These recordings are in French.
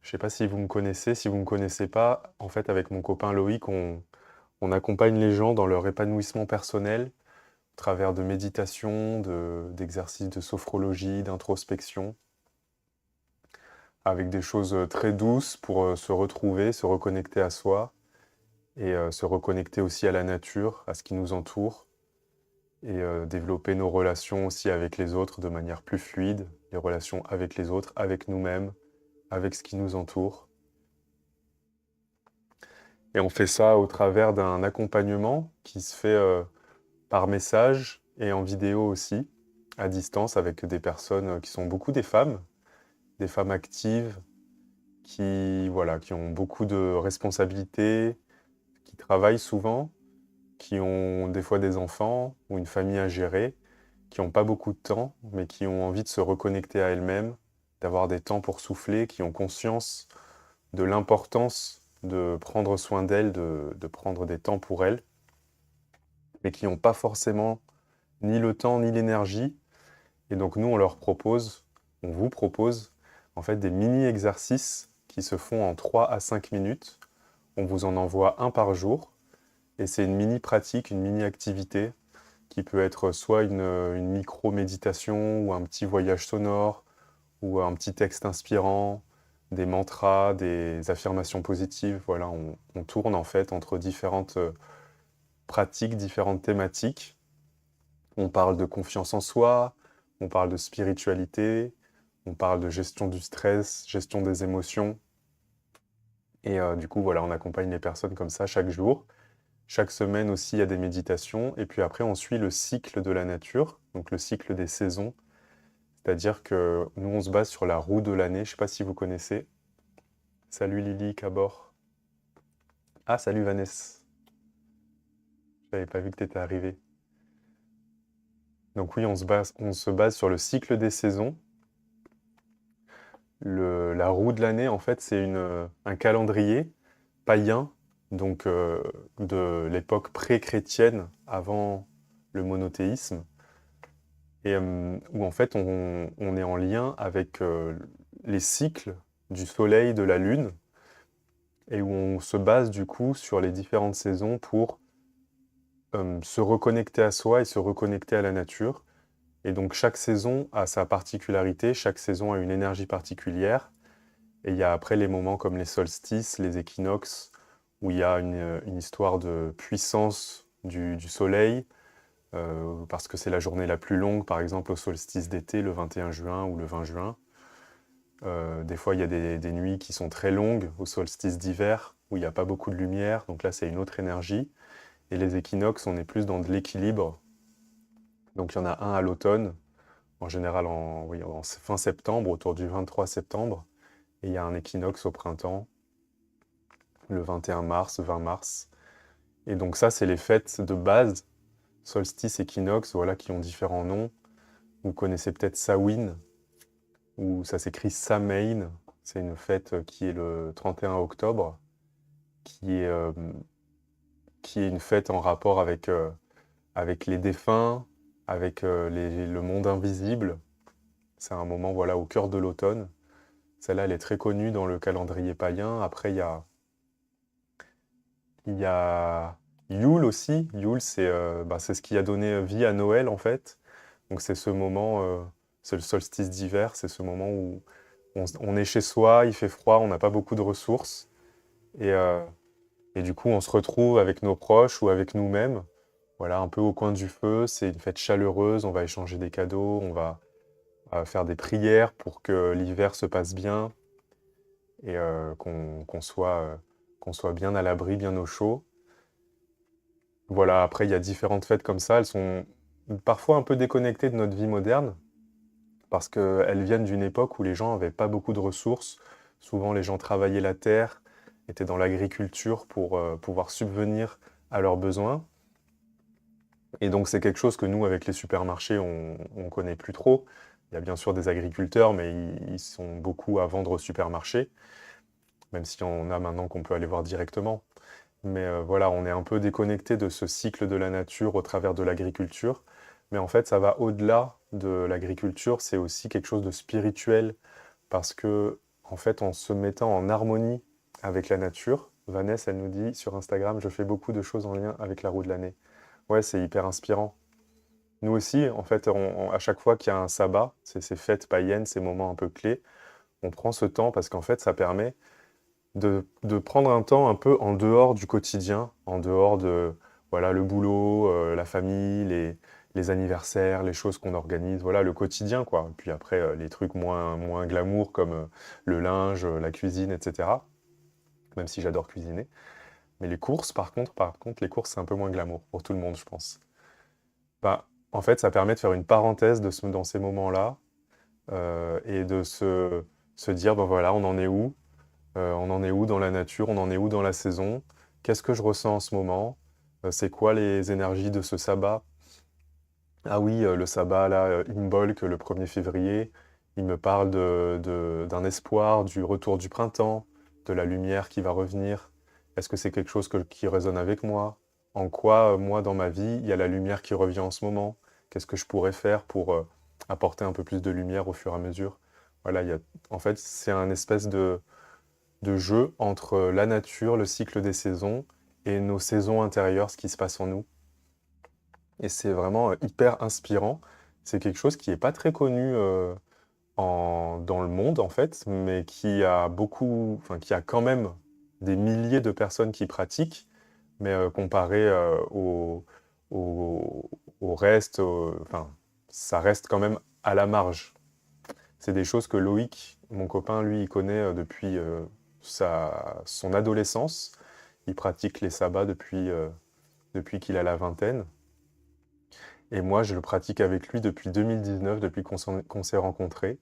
Je sais pas si vous me connaissez. Si vous me connaissez pas, en fait, avec mon copain Loïc, on accompagne les gens dans leur épanouissement personnel au travers de méditation, d'exercices de sophrologie, d'introspection, avec des choses très douces pour se retrouver, se reconnecter à soi et se reconnecter aussi à la nature, à ce qui nous entoure et développer nos relations aussi avec les autres de manière plus fluide, les relations avec les autres, avec nous-mêmes, avec ce qui nous entoure. Et on fait ça au travers d'un accompagnement qui se fait par message et en vidéo aussi, à distance, avec des personnes qui sont beaucoup des femmes actives, qui, voilà, qui ont beaucoup de responsabilités, qui travaillent souvent, qui ont des fois des enfants ou une famille à gérer, qui n'ont pas beaucoup de temps, mais qui ont envie de se reconnecter à elles-mêmes, d'avoir des temps pour souffler, qui ont conscience de l'importance de prendre soin d'elles, de prendre des temps pour elles, mais qui n'ont pas forcément ni le temps ni l'énergie. Et donc nous, on vous propose en fait des mini-exercices qui se font en 3 à 5 minutes. On vous en envoie un par jour. Et c'est une mini-pratique, une mini-activité qui peut être soit une micro-méditation ou un petit voyage sonore ou un petit texte inspirant, des mantras, des affirmations positives. Voilà, on tourne en fait entre différentes pratiques, différentes thématiques. On parle de confiance en soi, on parle de spiritualité, on parle de gestion du stress, gestion des émotions. Et du coup, voilà, on accompagne les personnes comme ça chaque jour. Chaque semaine aussi, il y a des méditations. Et puis après, on suit le cycle de la nature, donc le cycle des saisons. C'est-à-dire que nous, on se base sur la roue de l'année. Je ne sais pas si vous connaissez. Salut Lily, Cabor. Ah, salut Vanessa. Je n'avais pas vu que tu étais arrivée. Donc oui, on se base sur le cycle des saisons. La roue de l'année, en fait, c'est un calendrier païen, donc de l'époque pré-chrétienne, avant le monothéisme, et où en fait on est en lien avec les cycles du soleil, de la lune, et où on se base du coup sur les différentes saisons pour se reconnecter à soi et se reconnecter à la nature. Et donc chaque saison a sa particularité, chaque saison a une énergie particulière. Et il y a après les moments comme les solstices, les équinoxes, où il y a une histoire de puissance du soleil, parce que c'est la journée la plus longue, par exemple au solstice d'été, le 21 juin ou le 20 juin. Des fois, il y a des nuits qui sont très longues au solstice d'hiver, où il n'y a pas beaucoup de lumière, donc là c'est une autre énergie. Et les équinoxes, on est plus dans de l'équilibre. Donc il y en a un à l'automne, en général oui, en fin septembre, autour du 23 septembre. Et il y a un équinoxe au printemps, le 21 mars, 20 mars. Et donc ça, c'est les fêtes de base, solstice, équinoxe, voilà, qui ont différents noms. Vous connaissez peut-être Samhain, ou ça s'écrit Samhain. C'est une fête qui est le 31 octobre, qui est, euh, qui est une fête en rapport avec les défunts, avec le monde invisible. C'est un moment, voilà, au cœur de l'automne. Celle-là, elle est très connue dans le calendrier païen. Après, il y a Yule aussi. Yule, c'est ce qui a donné vie à Noël, en fait. Donc c'est ce moment, c'est le solstice d'hiver, c'est ce moment où on est chez soi, il fait froid, on n'a pas beaucoup de ressources. Et, euh, et du coup, on se retrouve avec nos proches ou avec nous-mêmes, voilà, un peu au coin du feu. C'est une fête chaleureuse, on va échanger des cadeaux, on va faire des prières pour que l'hiver se passe bien et qu'on soit bien à l'abri, bien au chaud. Voilà, après, il y a différentes fêtes comme ça. Elles sont parfois un peu déconnectées de notre vie moderne parce qu'elles viennent d'une époque où les gens n'avaient pas beaucoup de ressources. Souvent, les gens travaillaient la terre, étaient dans l'agriculture pour pouvoir subvenir à leurs besoins. Et donc, c'est quelque chose que nous, avec les supermarchés, on ne connaît plus trop. Il y a bien sûr des agriculteurs, mais ils sont beaucoup à vendre au supermarché, même si on a maintenant qu'on peut aller voir directement. Mais voilà, on est un peu déconnecté de ce cycle de la nature au travers de l'agriculture. Mais en fait, ça va au-delà de l'agriculture, c'est aussi quelque chose de spirituel parce que en fait, en se mettant en harmonie avec la nature. Vanessa, elle nous dit sur Instagram, je fais beaucoup de choses en lien avec la roue de l'année. Ouais, c'est hyper inspirant. Nous aussi, en fait, à chaque fois qu'il y a un sabbat, ces fêtes païennes, ces moments un peu clés, on prend ce temps parce qu'en fait, ça permet de prendre un temps un peu en dehors du quotidien, en dehors de voilà, le boulot, la famille, les anniversaires, les choses qu'on organise, voilà, le quotidien, quoi. Et puis après, les trucs moins glamour comme le linge, la cuisine, etc. Même si j'adore cuisiner. Mais les courses, par contre, les courses, c'est un peu moins glamour pour tout le monde, je pense. Bah, en fait, ça permet de faire une parenthèse dans ces moments-là et de se dire, ben voilà, on en est où? On en est où dans la nature? On en est où dans la saison? Qu'est-ce que je ressens en ce moment? C'est quoi les énergies de ce sabbat? Ah oui, le sabbat, là, Imbolc, le 1er février, il me parle d'un espoir, du retour du printemps, de la lumière qui va revenir. Est-ce que c'est quelque chose qui résonne avec moi? En quoi, moi, dans ma vie, il y a la lumière qui revient en ce moment? Qu'est-ce que je pourrais faire pour apporter un peu plus de lumière au fur et à mesure? Voilà, en fait, c'est un espèce de jeu entre la nature, le cycle des saisons et nos saisons intérieures, ce qui se passe en nous. Et c'est vraiment hyper inspirant. C'est quelque chose qui n'est pas très connu dans le monde, en fait, mais qui a enfin, qui a quand même des milliers de personnes qui pratiquent, mais comparé au, au reste, enfin, ça reste quand même à la marge. C'est des choses que Loïc, mon copain, lui, il connaît depuis son adolescence. Il pratique les sabbats depuis qu'il a la vingtaine. Et moi, je le pratique avec lui depuis 2019, depuis qu'on s'est rencontrés.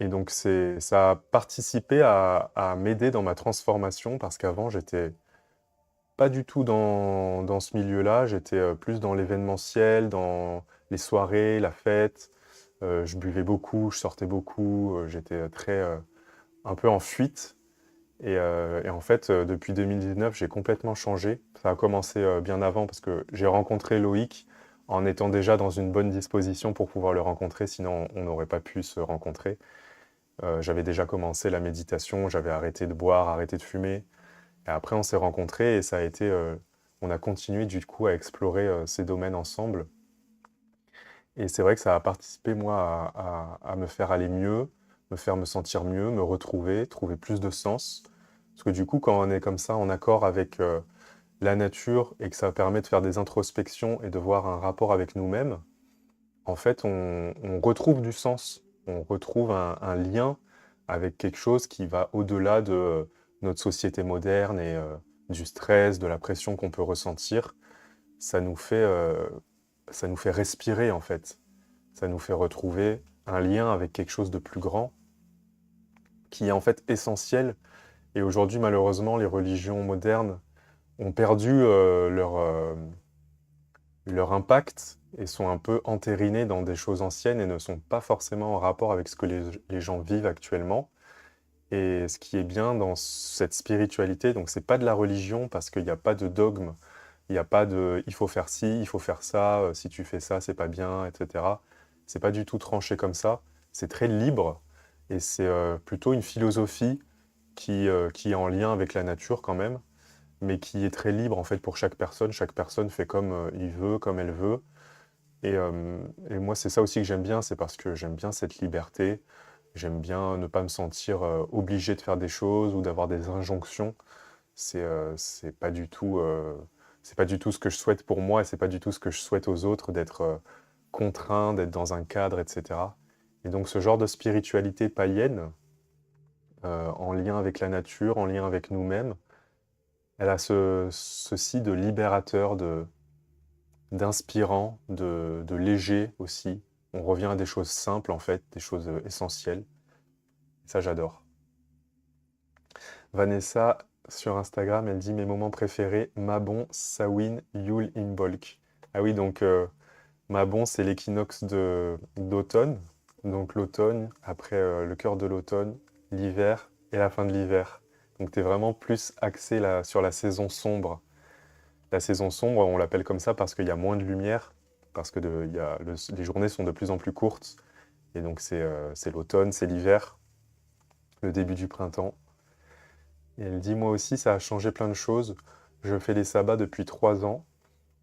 Et donc, ça a participé à m'aider dans ma transformation parce qu'avant, j'étais pas du tout dans ce milieu-là. J'étais plus dans l'événementiel, dans les soirées, la fête. Je buvais beaucoup, je sortais beaucoup. J'étais un peu en fuite. Et en fait, depuis 2019, j'ai complètement changé. Ça a commencé bien avant parce que j'ai rencontré Loïc en étant déjà dans une bonne disposition pour pouvoir le rencontrer, sinon on n'aurait pas pu se rencontrer. J'avais déjà commencé la méditation, j'avais arrêté de boire, arrêté de fumer. Et après, on s'est rencontrés et ça a été, on a continué du coup à explorer ces domaines ensemble. Et c'est vrai que ça a participé, moi, à me faire aller mieux, me faire me sentir mieux, me retrouver, trouver plus de sens. Parce que du coup, quand on est comme ça en accord avec la nature et que ça permet de faire des introspections et de voir un rapport avec nous-mêmes, en fait, on retrouve du sens. On retrouve un lien avec quelque chose qui va au-delà de notre société moderne et du stress, de la pression qu'on peut ressentir. Ça nous fait, euh, Ça nous fait respirer, en fait. Ça nous fait retrouver un lien avec quelque chose de plus grand, qui est en fait essentiel. Et aujourd'hui, malheureusement, les religions modernes ont perdu leur impact et sont un peu entérinées dans des choses anciennes et ne sont pas forcément en rapport avec ce que les gens vivent actuellement. Et ce qui est bien dans cette spiritualité, donc c'est pas de la religion parce qu'il n'y a pas de dogme, il n'y a pas de il faut faire ci, il faut faire ça, si tu fais ça, c'est pas bien, etc. C'est pas du tout tranché comme ça. C'est très libre et c'est plutôt une philosophie qui est en lien avec la nature quand même, mais qui est très libre en fait pour chaque personne. Chaque personne fait comme il veut, comme elle veut. Et moi, c'est ça aussi que j'aime bien, c'est parce que j'aime bien cette liberté. J'aime bien ne pas me sentir obligé de faire des choses ou d'avoir des injonctions. C'est pas du tout, c'est pas du tout ce que je souhaite pour moi et c'est pas du tout ce que je souhaite aux autres d'être contraint, d'être dans un cadre, etc. Et donc ce genre de spiritualité païenne, en lien avec la nature, en lien avec nous-mêmes, elle a ceci de libérateur, d'inspirant, de léger aussi. On revient à des choses simples en fait, des choses essentielles. Ça, j'adore. Vanessa, sur Instagram, elle dit mes moments préférés, Mabon, Samhain, Yule, Imbolc. Ah oui, donc Mabon, c'est l'équinoxe d'automne. Donc l'automne, après le cœur de l'automne, l'hiver et la fin de l'hiver. Donc tu es vraiment plus axé là, sur la saison sombre. La saison sombre, on l'appelle comme ça parce qu'il y a moins de lumière, parce que les journées sont de plus en plus courtes. Et donc c'est l'automne, c'est l'hiver. le début du printemps. Et elle dit, moi aussi, ça a changé plein de choses. Je fais les sabbats depuis 3 ans.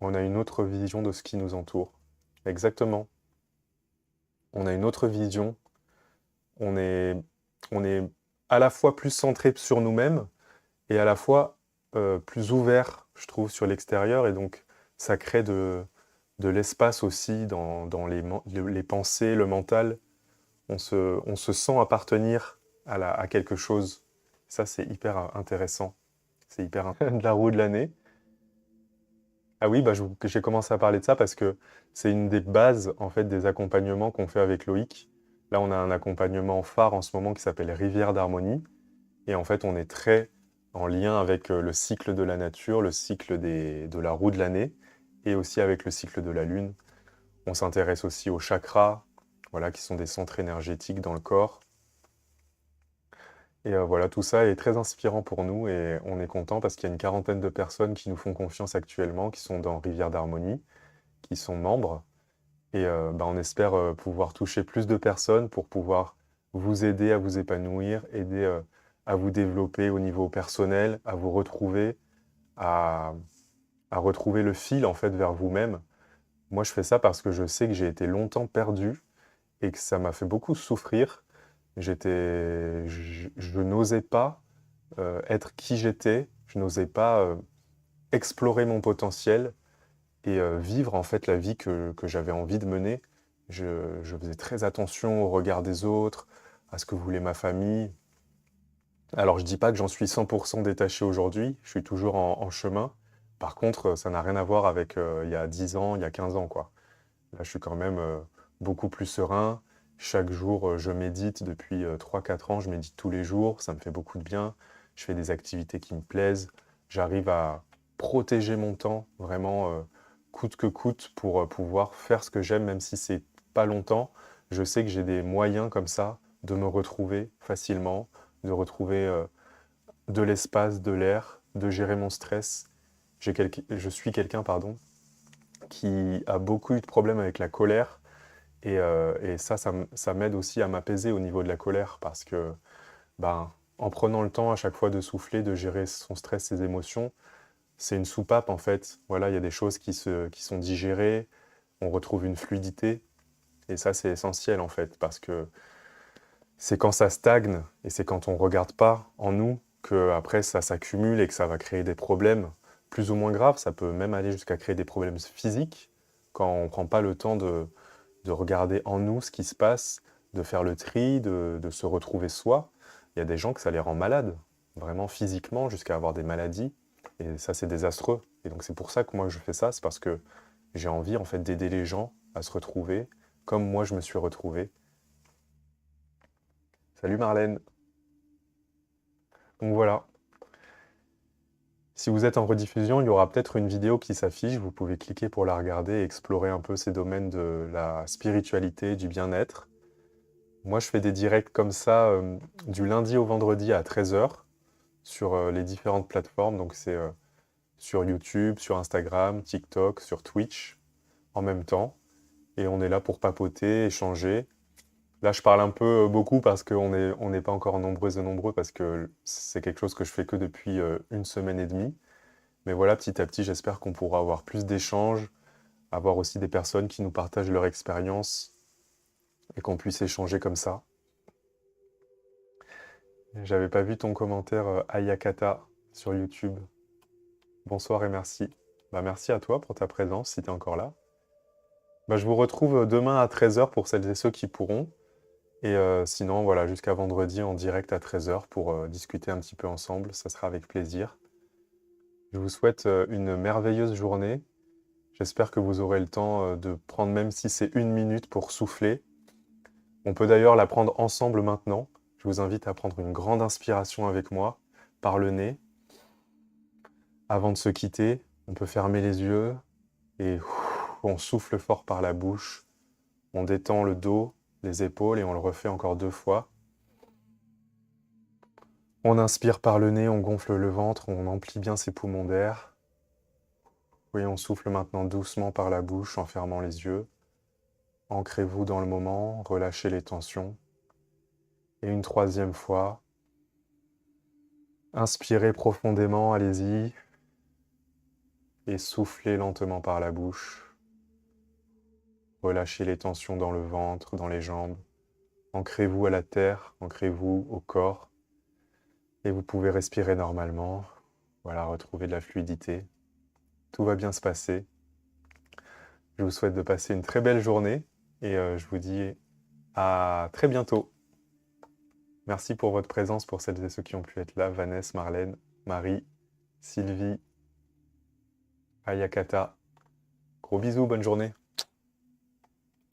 On a une autre vision de ce qui nous entoure. Exactement. On a une autre vision. On est, on est à la fois plus centré sur nous-mêmes et à la fois plus ouvert, je trouve, sur l'extérieur. Et donc, ça crée de l'espace aussi dans les pensées, le mental. On se sent appartenir à quelque chose. Ça, c'est hyper intéressant. C'est hyper intéressant. De la roue de l'année. Ah oui, bah, j'ai commencé à parler de ça parce que c'est une des bases en fait des accompagnements qu'on fait avec Loïc. Là, on a un accompagnement phare en ce moment qui s'appelle Rivière d'harmonie. Et en fait, on est très en lien avec le cycle de la nature, le cycle de la roue de l'année, et aussi avec le cycle de la lune. On s'intéresse aussi aux chakras, voilà, qui sont des centres énergétiques dans le corps. Et voilà, tout ça est très inspirant pour nous et on est content parce qu'il y a une quarantaine de personnes qui nous font confiance actuellement, qui sont dans Rivière d'harmonie, qui sont membres. Et bah, on espère pouvoir toucher plus de personnes pour pouvoir vous aider à vous épanouir, aider à vous développer au niveau personnel, à vous retrouver, à, à retrouver le fil en fait vers vous-même. Moi, je fais ça parce que je sais que j'ai été longtemps perdu et que ça m'a fait beaucoup souffrir. Je n'osais pas être qui j'étais, je n'osais pas explorer mon potentiel et vivre en fait la vie que j'avais envie de mener. Je faisais très attention au regard des autres, à ce que voulait ma famille. Alors je dis pas que j'en suis 100% détaché aujourd'hui, je suis toujours en chemin. Par contre, ça n'a rien à voir avec il y a 10 ans, il y a 15 ans, quoi. Là, je suis quand même beaucoup plus serein. Chaque jour, je médite depuis 3-4 ans, je médite tous les jours, ça me fait beaucoup de bien. Je fais des activités qui me plaisent. J'arrive à protéger mon temps, vraiment, coûte que coûte, pour pouvoir faire ce que j'aime, même si c'est pas longtemps. Je sais que j'ai des moyens comme ça de me retrouver facilement, de retrouver de l'espace, de l'air, de gérer mon stress. Je suis quelqu'un, pardon, qui a beaucoup eu de problèmes avec la colère. Et ça m'aide aussi à m'apaiser au niveau de la colère parce que, ben, en prenant le temps à chaque fois de souffler, de gérer son stress, ses émotions, c'est une soupape en fait. Voilà, il y a des choses qui sont digérées, on retrouve une fluidité. Et ça, c'est essentiel en fait parce que c'est quand ça stagne et c'est quand on ne regarde pas en nous que après ça s'accumule et que ça va créer des problèmes plus ou moins graves. Ça peut même aller jusqu'à créer des problèmes physiques quand on ne prend pas le temps de regarder en nous ce qui se passe, de faire le tri, de se retrouver soi. Il y a des gens que ça les rend malades, vraiment physiquement, jusqu'à avoir des maladies. Et ça, c'est désastreux. Et donc c'est pour ça que moi je fais ça, c'est parce que j'ai envie en fait d'aider les gens à se retrouver comme moi je me suis retrouvé. Salut Marlène. Donc voilà. Si vous êtes en rediffusion, il y aura peut-être une vidéo qui s'affiche. Vous pouvez cliquer pour la regarder et explorer un peu ces domaines de la spiritualité, du bien-être. Moi, je fais des directs comme ça du lundi au vendredi à 13 h sur les différentes plateformes. Donc c'est sur YouTube, sur Instagram, TikTok, sur Twitch en même temps. Et on est là pour papoter, échanger. Là, je parle un peu beaucoup parce on n'est pas encore nombreuses et nombreux parce que c'est quelque chose que je fais que depuis une semaine et demie. Mais voilà, petit à petit, j'espère qu'on pourra avoir plus d'échanges, avoir aussi des personnes qui nous partagent leur expérience et qu'on puisse échanger comme ça. J'avais pas vu ton commentaire Ayakata sur YouTube. Bonsoir et merci. Bah, merci à toi pour ta présence si tu es encore là. Bah, je vous retrouve demain à 13 h pour celles et ceux qui pourront. Et sinon, voilà, jusqu'à vendredi en direct à 13 h pour discuter un petit peu ensemble. Ça sera avec plaisir. Je vous souhaite une merveilleuse journée. J'espère que vous aurez le temps de prendre, même si c'est 1 minute, pour souffler. On peut d'ailleurs la prendre ensemble maintenant. Je vous invite à prendre une grande inspiration avec moi, par le nez. Avant de se quitter, on peut fermer les yeux et on souffle fort par la bouche. On détend le dos, les épaules et on le refait encore 2 fois. On inspire par le nez, on gonfle le ventre, on emplit bien ses poumons d'air. Oui, on souffle maintenant doucement par la bouche en fermant les yeux. Ancrez-vous dans le moment, relâchez les tensions. Et une 3e fois, Inspirez profondément, allez-y. Et soufflez lentement par la bouche. Relâchez les tensions dans le ventre, dans les jambes. Ancrez-vous à la terre, ancrez-vous au corps. Et vous pouvez respirer normalement. Voilà, retrouver de la fluidité. Tout va bien se passer. Je vous souhaite de passer une très belle journée. Et je vous dis à très bientôt. Merci pour votre présence, pour celles et ceux qui ont pu être là. Vanessa, Marlène, Marie, Sylvie, Ayakata. Gros bisous, bonne journée.